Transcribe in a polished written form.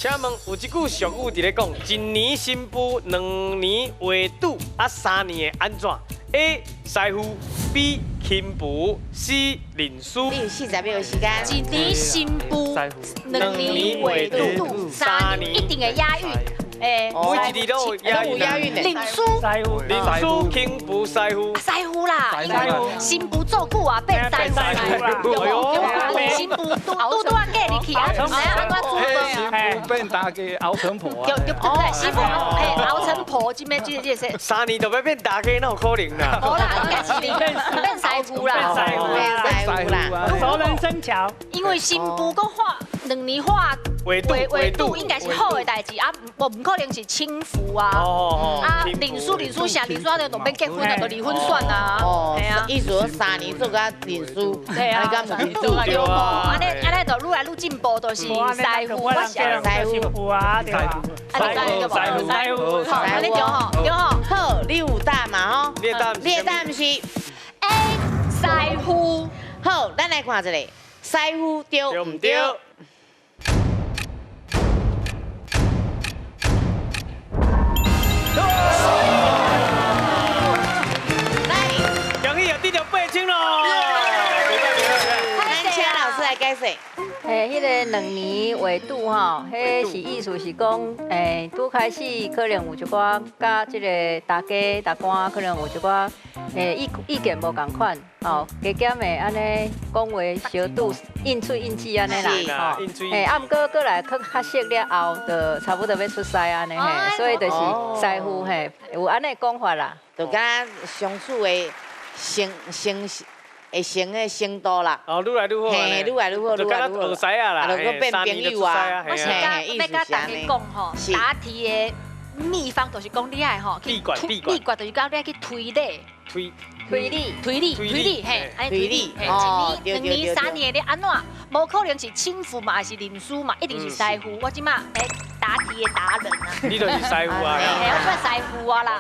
请问有一句俗语伫咧讲：一年新妇，两年画赌，啊3年的安怎 ？A. 师傅 B. 钦妇 C. 领书。你有40秒的时间。一年新妇，两年画赌，3年一定会押韵。每一字都有押韵。押韵的。领书，领书、钦妇、师傅。师傅啦，因为新妇做久啊变师傅啦。新妇拄啊嫁入去啊，知影安怎煮饭啊？变大家熬成婆啊！对，媳妇熬成婆，这是3年就要变大家，哪有可能啦？无啦，应该是变师傅啦。变师傅啦。熟能生巧。因为新妇讲画2年画画赌，应该是好的代志啊，无唔可能是轻浮啊。啊，领书啥领书啊，就变结婚了，就离婚算啊。系啊，意思说3年做个领书，对啊，你敢唔去做做对啊，安尼就愈来愈进步，就是师傅，我想师傅啊，对吧？师傅，好，安尼对吼，对吼。好，你有答嘛吼？你的答是 A 师傅。好，咱来看一下，师傅对唔对？恭喜有得到8000咯！咱请老师来解释。迄个2年画赌吼，迄是意思是讲，拄开始可能有一寡甲即个大家大官可能有一寡意见无共款，吼，加减的安尼讲话小拄应嘴应舌安尼啦，吼，啊，毋过过来较熟了后，就差不多要出师安尼嘿，所以就是师傅嘿，有安尼讲法啦，就敢相处的成的程度啦。哦，愈来愈好。嘿，愈来愈好，就敢若学师啊啦，就搁变朋友啊。我是要甲大家讲吼，答题的秘方就是讲你爱吼，闭关就是讲你爱去推理。推理，嘿，安尼推理，嘿，1年、2年、3年，你安怎？无可能是轻浮嘛，还是领书嘛，一定是师傅。我即马答题的达人啊，你就是师傅啊！嘿，我算师傅啊啦。